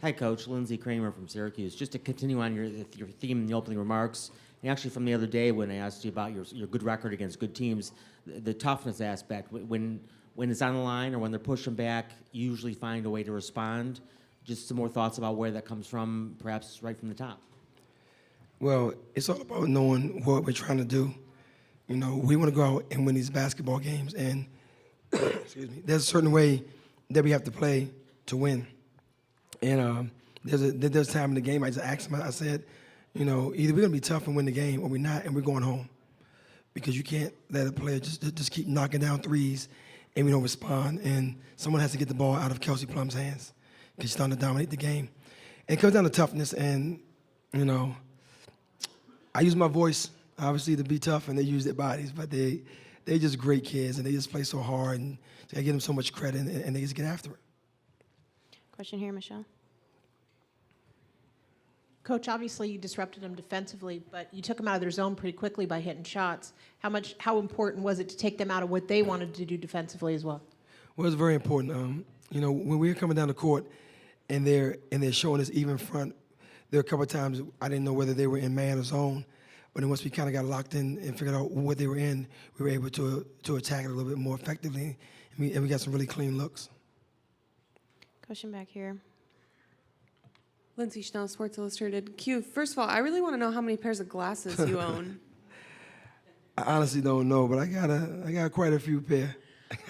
Hi, Coach. Lindsey Kramer from Syracuse. Just to continue on your theme in the opening remarks, and actually from the other day when I asked you about your good record against good teams, the toughness aspect. When it's on the line or when they're pushing back, you usually find a way to respond. Just some more thoughts about where that comes from, perhaps right from the top. Well, it's all about knowing what we're trying to do. You know, we want to go out and win these basketball games, and excuse me, there's a certain way that we have to play to win. And there's a time in the game I just asked him, I said, you know, either we're going to be tough and win the game or we're not, and we're going home. Because you can't let a player just keep knocking down threes and we don't respond. And someone has to get the ball out of Kelsey Plum's hands because she's starting to dominate the game. And it comes down to toughness. And, you know, I use my voice, obviously, to be tough, and they use their bodies. But they're just great kids, and they just play so hard. And I give them so much credit, and they just get after it. Question here, Michelle. Coach, obviously you disrupted them defensively, but you took them out of their zone pretty quickly by hitting shots. How important was it to take them out of what they wanted to do defensively as well? Well, it's very important. You know, when we're coming down the court and they're showing us even front, there are a couple of times I didn't know whether they were in man or zone, but then once we kind of got locked in and figured out what they were in, we were able to attack it a little bit more effectively, and we got some really clean looks. Question back here. Lindsay Schnell, Sports Illustrated. Q, first of all, I really want to know how many pairs of glasses you own. I honestly don't know, but I got quite a few pair.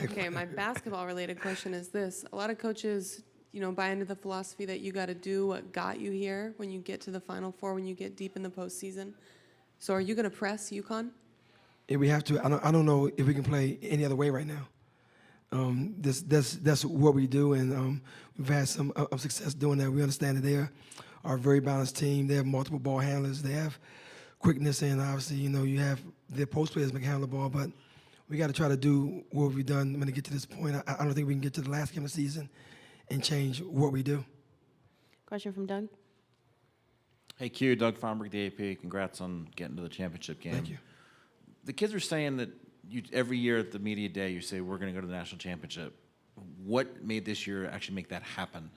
Okay, my basketball-related question is this. A lot of coaches, you know, buy into the philosophy that you got to do what got you here when you get to the Final Four, when you get deep in the postseason. So are you going to press UConn? If we have to, I don't know if we can play any other way right now. That's what we do, and we've had some success doing that. We understand that they are a very balanced team. They have multiple ball handlers. They have quickness, and obviously, you know, you have their post players that can handle the ball. But we got to try to do what we've done when to get to this point. I don't think we can get to the last game of the season and change what we do. Question from Doug. Hey, Q, Doug Fomberg, the AP. Congrats on getting to the championship game. Thank you. The kids are saying that every year at the media day you say we're going to go to the national championship. What made this year actually make that happen?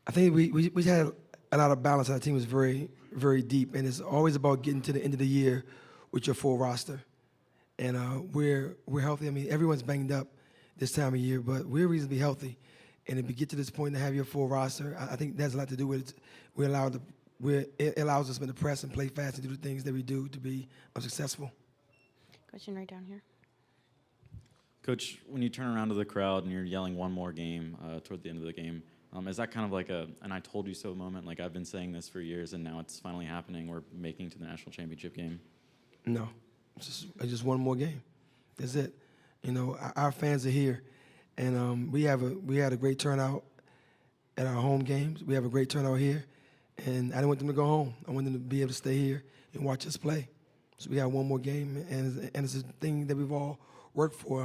I think we had a lot of balance. Our team was very, very deep, and it's always about getting to the end of the year with your full roster. And we're healthy. I mean, everyone's banged up this time of year, but we're reasonably healthy. And if you get to this point to have your full roster, I think that's a lot to do with it. It allows us to press and play fast and do the things that we do to be successful. Question right down here. Coach, when you turn around to the crowd and you're yelling one more game toward the end of the game, is that kind of like an I told you so moment? Like, I've been saying this for years and now it's finally happening. We're making to the national championship game. No, it's just one more game. That's it. You know, our fans are here, and we had a great turnout at our home games. We have a great turnout here, and I didn't want them to go home. I want them to be able to stay here and watch us play. So we got one more game, and it's a thing that we've all worked for.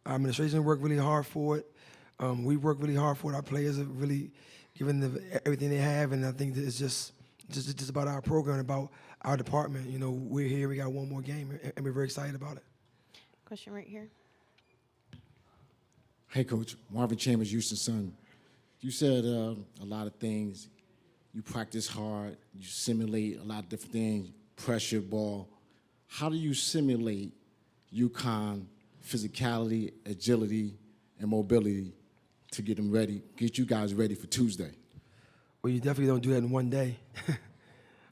Our administration worked really hard for it. We worked really hard for it. Our players have really given everything they have, and I think that it's just about our program, about our department. You know, we're here. We got one more game, and we're very excited about it. Question right here. Hey, Coach. Marvin Chambers, Houston Sun. You said a lot of things. You practice hard. You simulate a lot of different things. Pressure ball. How do you simulate UConn physicality, agility, and mobility to get them ready, get you guys ready for Tuesday? Well, you definitely don't do that in one day,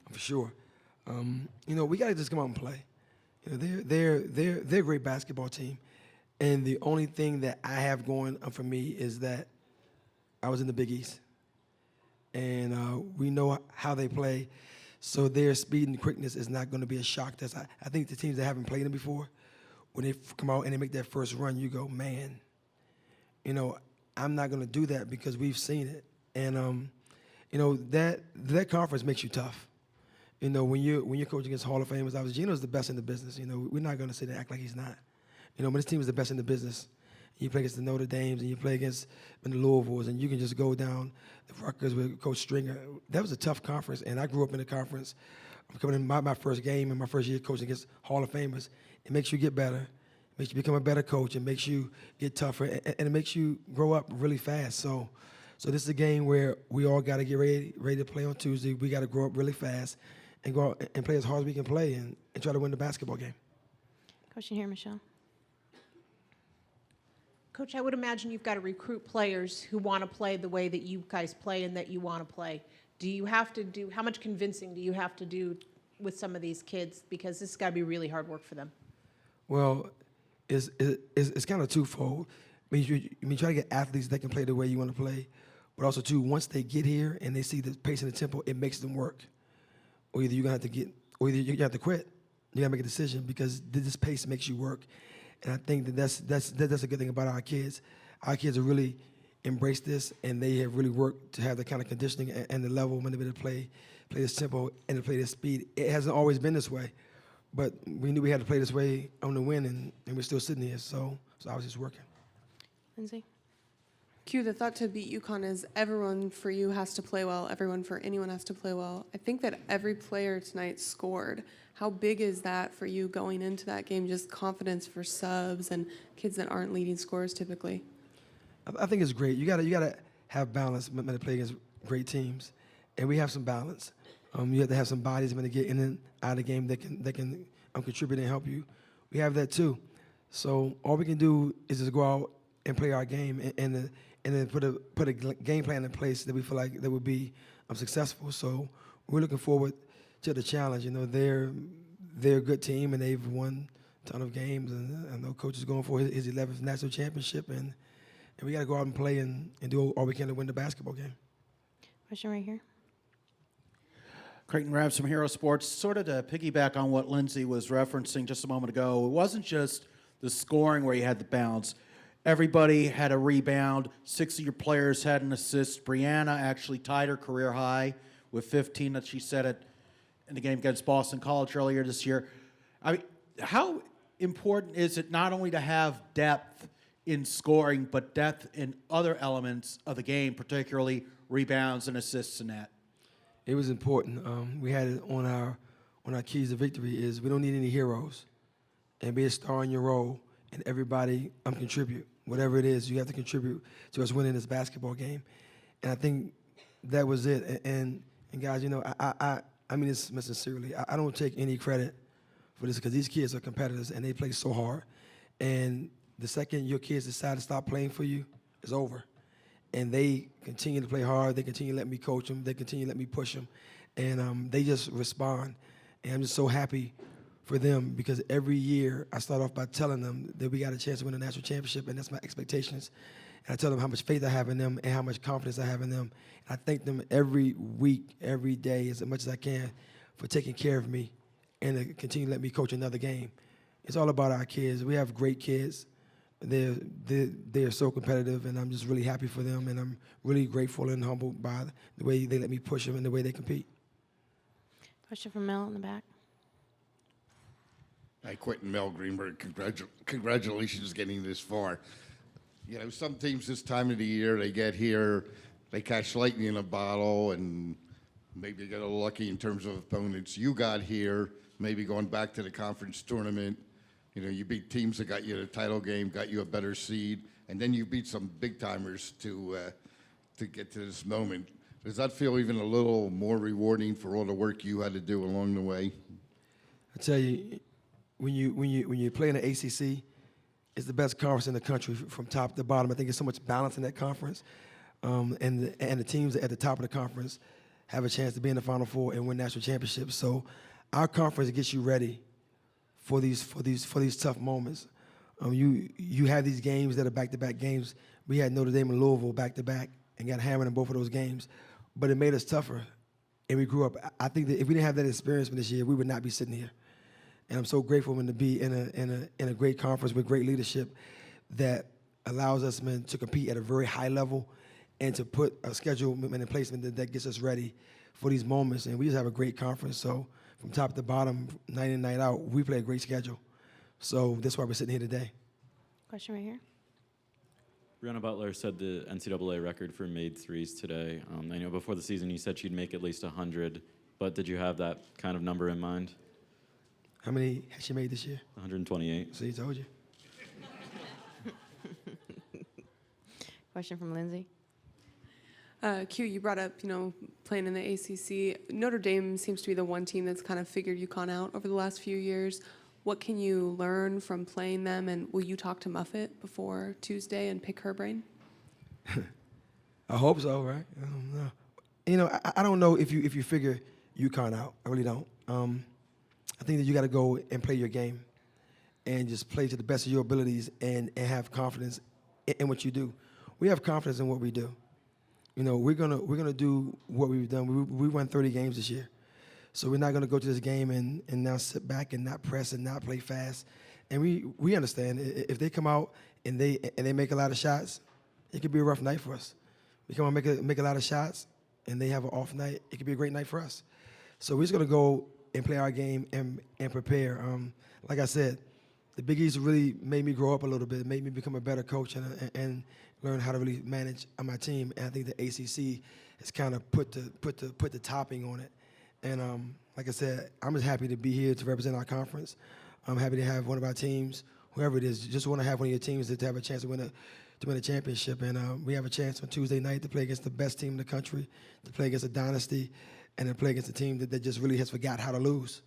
for sure. You know, we got to just come out and play. You know, they're a great basketball team, and the only thing that I have going for me is that I was in the Big East, and we know how they play. So their speed and quickness is not going to be a shock to us. I think the teams that haven't played them before, when they come out and they make that first run, you go, man, you know, I'm not going to do that because we've seen it. And, you know, that conference makes you tough. You know, when you're coaching against Hall of Famers, obviously Gino's the best in the business. You know, we're not going to sit there and act like he's not. You know, but his team is the best in the business. You play against the Notre Dames and you play against the Louisvilles, and you can just go down the Rutgers with Coach Stringer. That was a tough conference, and I grew up in the conference. I'm coming in my first game and my first year coaching against Hall of Famers. It makes you get better. It makes you become a better coach. It makes you get tougher, and it makes you grow up really fast. So So this is a game where we all got to get ready to play on Tuesday. We got to grow up really fast and go out and play as hard as we can play and try to win the basketball game. Question here, Michelle. Coach, I would imagine you've got to recruit players who want to play the way that you guys play and that you want to play. Do you have to do, how much convincing do you have to do with some of these kids? Because this has got to be really hard work for them. Well, it's kind of twofold. I mean, try to get athletes that can play the way you want to play, but also, too, once they get here and they see the pace and the tempo, it makes them work. Or either you're going to have to or either you're going to have to quit. You got to make a decision because this pace makes you work. And I think that's a good thing about our kids. Our kids have really embraced this, and they have really worked to have the kind of conditioning and the level when they're able to play this tempo and to play this speed. It hasn't always been this way, but we knew we had to play this way on the win, and we're still sitting here. So I was just working. Lindsay? Q, the thought to beat UConn is everyone for you has to play well. Everyone for anyone has to play well. I think that every player tonight scored. How big is that for you going into that game? Just confidence for subs and kids that aren't leading scorers typically. I think it's great. You gotta have balance when they play against great teams, and we have some balance. You have to have some bodies when they get in and out of the game that can contribute and help you. We have that too. So all we can do is just go out and play our game and then put a game plan in place that we feel like that would be successful. So we're looking forward to the challenge. You know, they're a good team and they've won a ton of games, and I know coach is going for his 11th national championship, and we got to go out and play and do all we can to win the basketball game. Question right here. Creighton Rabs from Hero Sports. Sort of to piggyback on what Lindsay was referencing just a moment ago, it wasn't just the scoring where you had the bounce. Everybody had a rebound. 6 of your players had an assist. Brianna actually tied her career high with 15 that she set it in the game against Boston College earlier this year. I mean, how important is it not only to have depth in scoring, but depth in other elements of the game, particularly rebounds and assists in that? It was important. We had it on our keys to victory is we don't need any heroes, and be a star in your role, and everybody contribute. Whatever it is, you have to contribute to us winning this basketball game. And I think that was it. And guys, you know, I mean this sincerely. I don't take any credit for this because these kids are competitors and they play so hard. And the second your kids decide to stop playing for you, it's over. And they continue to play hard. They continue to let me coach them. They continue to let me push them. And they just respond. And I'm just so happy for them because every year I start off by telling them that we got a chance to win a national championship, and that's my expectations. And I tell them how much faith I have in them and how much confidence I have in them. And I thank them every week, every day, as much as I can for taking care of me and to continue to let me coach another game. It's all about our kids. We have great kids. They're so competitive, and I'm just really happy for them, and I'm really grateful and humbled by the way they let me push them and the way they compete. Question from Mel in the back. Hi, Quentin Mel Greenberg. Congratulations getting this far. You know, some teams this time of the year, they get here, they catch lightning in a bottle, and maybe get a little lucky in terms of opponents. You got here, maybe going back to the conference tournament. You know, you beat teams that got you the title game, got you a better seed, and then you beat some big-timers to get to this moment. Does that feel even a little more rewarding for all the work you had to do along the way? I tell you, when you play in the ACC, it's the best conference in the country from top to bottom. I think there's so much balance in that conference, and the teams at the top of the conference have a chance to be in the Final Four and win national championships. So our conference gets you ready for these tough moments. You have these games that are back-to-back games. We had Notre Dame and Louisville back-to-back and got hammered in both of those games, but it made us tougher, and we grew up. I think that if we didn't have that experience this year, we would not be sitting here. And I'm so grateful to be in a great conference with great leadership that allows us to compete at a very high level and to put a schedule and a placement that gets us ready for these moments. And we just have a great conference. So from top to bottom, night in, night out, we play a great schedule. So that's why we're sitting here today. Question right here. Brianna Butler said the NCAA record for made threes today. I know before the season you said she'd make at least 100, but did you have that kind of number in mind? How many has she made this year? 128. See, told you. Question from Lindsay. Q, you brought up, playing in the ACC. Notre Dame seems to be the one team that's kind of figured UConn out over the last few years. What can you learn from playing them, and will you talk to Muffet before Tuesday and pick her brain? I hope so, right? I don't know. I don't know if you figure UConn out. I really don't. I think that you got to go and play your game and just play to the best of your abilities and have confidence in what you do. We have confidence in what we do. We're gonna do what we've done. We won 30 games this year, so we're not gonna go to this game and now sit back and not press and not play fast. And we understand if they come out and they make a lot of shots, it could be a rough night for us. We come out and make a lot of shots, and they have an off night. It could be a great night for us. So we're just gonna go and play our game and prepare. Like I said, the Big East really made me grow up a little bit. It made me become a better coach and learn how to really manage my team. And I think the ACC has kind of put the topping on it. And like I said, I'm just happy to be here to represent our conference. I'm happy to have one of our teams, whoever it is, just want to have one of your teams to have a chance to win a championship. And we have a chance on Tuesday night to play against the best team in the country, to play against a dynasty, and to play against a team that just really has forgot how to lose.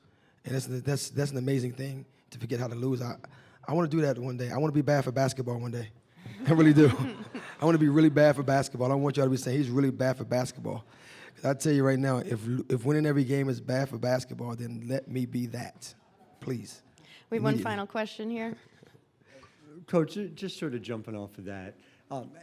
And that's an amazing thing, to forget how to lose. I want to do that one day. I want to be bad for basketball one day. I really do. I want to be really bad for basketball. I don't want y'all to be saying he's really bad for basketball. 'Cause I tell you right now, if winning every game is bad for basketball, then let me be that, please. We have one Immediately. final question here. Coach, just sort of jumping off of that,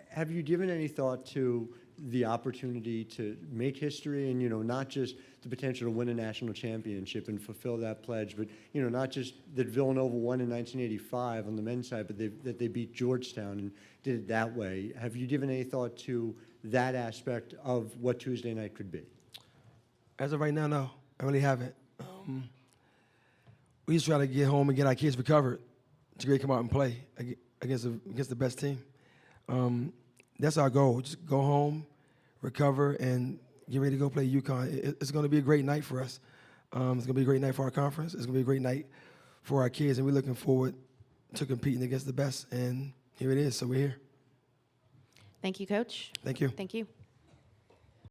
have you given any thought to the opportunity to make history and, not just the potential to win a national championship and fulfill that pledge, but, not just that Villanova won in 1985 on the men's side, but that they beat Georgetown and did it that way. Have you given any thought to that aspect of what Tuesday night could be? As of right now, no, I really haven't. We just try to get home and get our kids recovered to really come out and play against the best team. That's our goal. Just go home, recover, and get ready to go play UConn. It's going to be a great night for us. It's going to be a great night for our conference. It's going to be a great night for our kids, and we're looking forward to competing against the best. And here it is. So we're here. Thank you, Coach. Thank you. Thank you.